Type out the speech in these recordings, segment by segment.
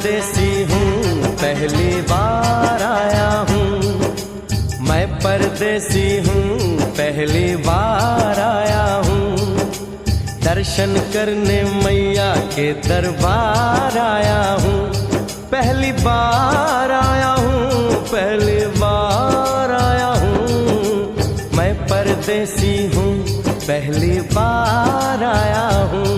परदेसी हूँ, पहली बार आया हूँ। मैं परदेसी हूँ, पहली बार आया हूँ। दर्शन करने मैया के दरबार आया हूँ। पहली बार आया हूँ, पहली बार आया हूँ। मैं परदेसी हूँ, पहली बार आया हूँ।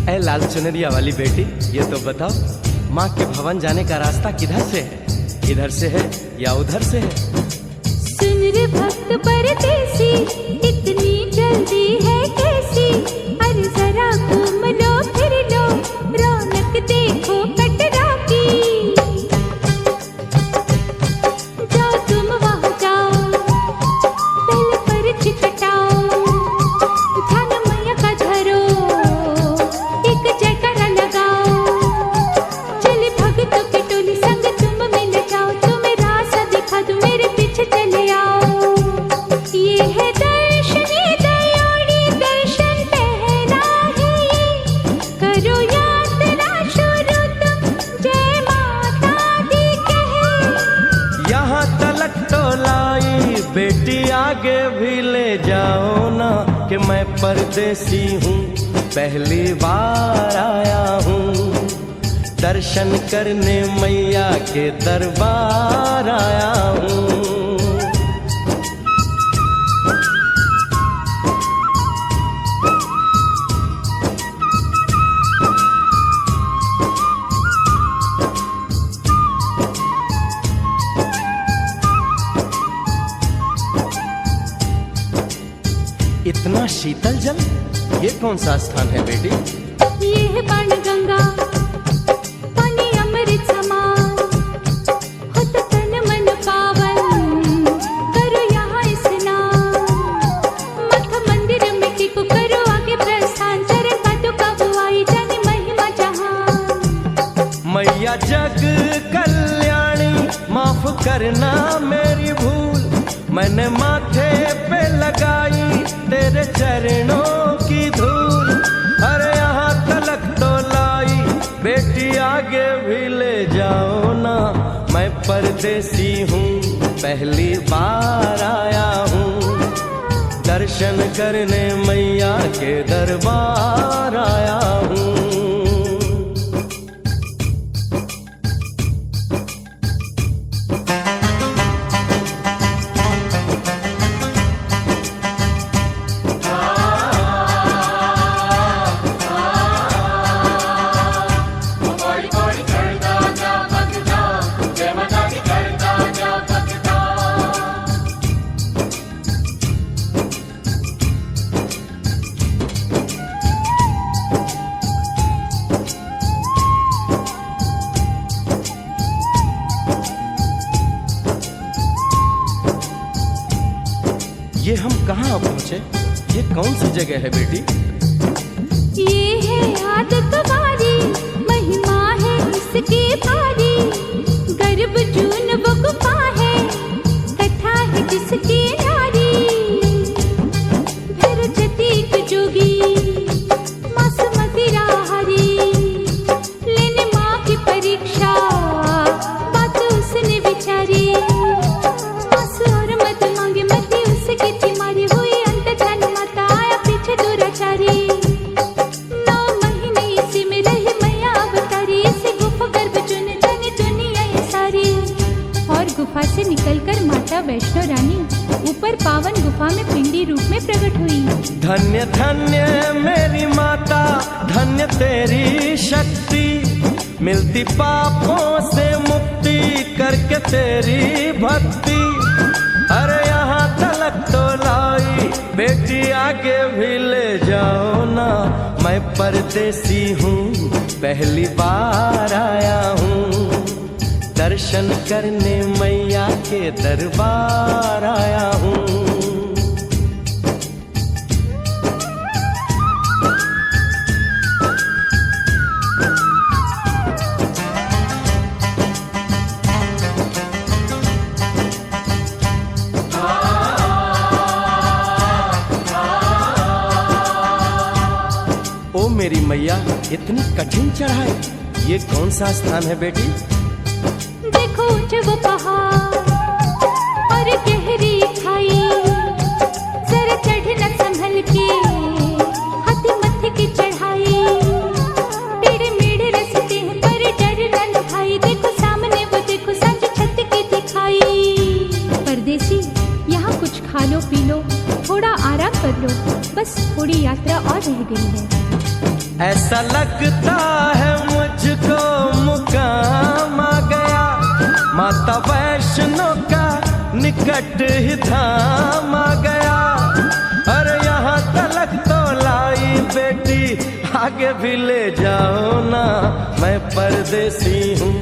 ऐ लाल चुनरिया वाली बेटी, ये तो बताओ माँ के भवन जाने का रास्ता किधर से है? इधर से है या उधर से है? सुन रे भक्त परदेसी, इतनी जल्दी है कैसी? अरे जरा घूम लो फिर लो, रौनक देखो कटरा की। जाओ तुम वहाँ जाओ, पहले पर्ची कटाओ, ध्यान मैया का धरो, एक जयकारा लगाओ। चले भक्तों की टोली संग तुम मिल जाओ, तुम्हें रास्ता दिखा दूं, मेरे पीछे चले आओ। ये है दर्शनी दयाड़ी दर्शन पहला है ये, करो यात्रा शुरू तुम, जय माता दी कहे। यहाँ तलक तो लाई बेटी, आगे भी ले जाओ ना, कि मैं परदेसी हूँ, पहली बार आया हूँ। दर्शन करने मैया के दरबार आया हूँ। इतना शीतल जल, ये कौन सा स्थान है बेटी? ये है बाण गंगा, पानी अमृत समान, होता तन मन पावन, करो यहाँ स्नान। मठ मंदिर में टिको, करो आगे प्रस्थान, चरण पादुका बुआई, जाने महिमा जहान। मैया जग कल्याणी, माफ करना मेरी भूल, मैंने माथे पे लगाई तेरे चरणों की धूल। अरे यहाँ तलक तो लाई बेटी, आगे भी ले जाओ ना, मैं परदेसी हूँ, पहली बार आया हूँ। दर्शन करने मैया के दरबार आया हूँ। ये हम कहाँ पहुँचे? ये कौन सी जगह है बेटी? ये है आदत वारी, महिमा है इसकी भारी, गर्भ जून वो गुफा है, कथा है जिसकी नारी। फिर जतीक जोगी मासुमती राहरी, लेने माँ की परीक्षा, बात उसने विचारी। मासु और मत मांगे मती उसकी थी मारी, हुई अंत जान माता, आया पीछे दुराचारी। 9 महीने इसी में रही मैया अवतारी, इसी गुफा गर्भ चुन जानी दुनिया ये सारी। और गुफा से निकलकर माता वैष्णो रानी ऊपर पावन गुफा में पिंडी रूप में प्रकट हुई। धन्य धन्य मेरी माता, धन्य तेरी शक्ति, मिलती पापों से मुक्ति करके तेरी भक्ति। अरे यहाँ तलक तो लाई बेटी, आगे भी ले जाओ ना, मैं परदेसी हूँ, पहली बार आया हूँ। दर्शन करने मैया के दरबार आया हूँ। मेरी मैया, इतनी कठिन चढ़ाई, ये कौन सा स्थान है बेटी? देखो जब पहाड़ और गहरी खाई, जरा चढ़ना संभल के, हाथी मत्थे की चढ़ाई। टेढ़े मेढ़े रास्ते हैं पर डरना न भाई, देखो सामने वो देखो सांझ छत की दिखाई। परदेसी यहाँ कुछ खा लो पी लो, थोड़ा आराम कर लो, बस थोड़ी यात्रा और रह गई है। ऐसा लगता है मुझको मुकाम आ गया, माता वैष्णो का निकट ही धाम आ गया। अरे यहाँ तलक तो लाई बेटी, आगे भी ले जाओ ना, मैं परदेसी हूँ,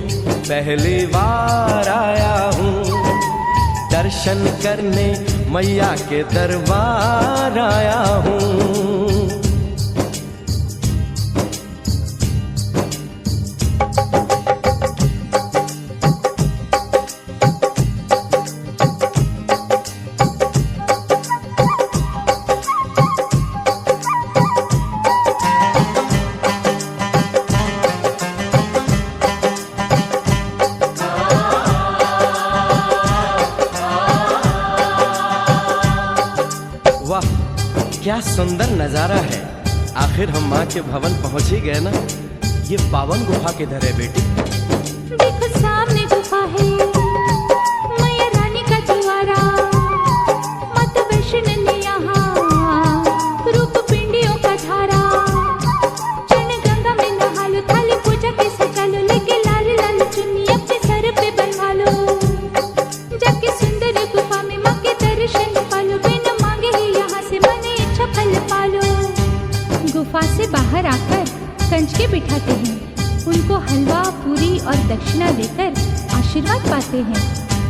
पहली बार आया हूँ, दर्शन करने मैया के दरबार आया हूँ। वाह, क्या सुंदर नजारा है। आखिर हम माँ के भवन पहुंच ही गए ना। ये पावन गुफा किधर है बेटी? देखो सामने गुफा है, मैया रानी का द्वारा, माता वैष्णो ने यहाँ रूप पिंडियों का धारा। चरण गंगा में नहा लो, थाली पूजा के सजा लो, लेके लाल लाल चुन्नी अपने सर पे बनवा लो। जाके सुंदर गुफा में माँ के दर्शन पालो, बिना मांगे ही यहाँ से मन इच्छा फल पालो। गुफा से बाहर आकर कंच के बिठाते हैं, उनको हलवा पूरी और दक्षिणा देकर आशीर्वाद पाते हैं,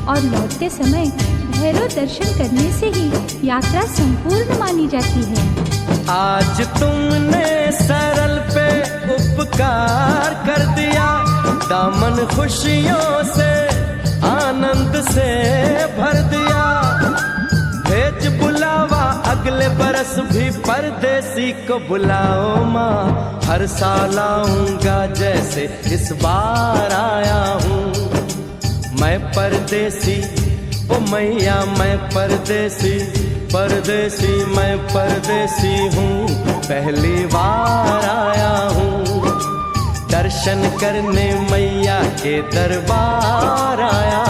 और लौटते समय भैरव दर्शन करने से ही यात्रा संपूर्ण मानी जाती है। आज तुमने सरल पे उपकार कर दिया, दामन खुशियों से आनंद से भर दिया। भेज बुलावा अगले बरस भी परदेसी को बुलाओ माँ, हर साल आऊंगा जैसे इस बार आया हूँ। मैं परदेसी ओ मैया, मैं परदेसी, परदेसी मैं परदेसी हूँ, पहली बार आया हूँ, दर्शन करने मैया के दरबार आया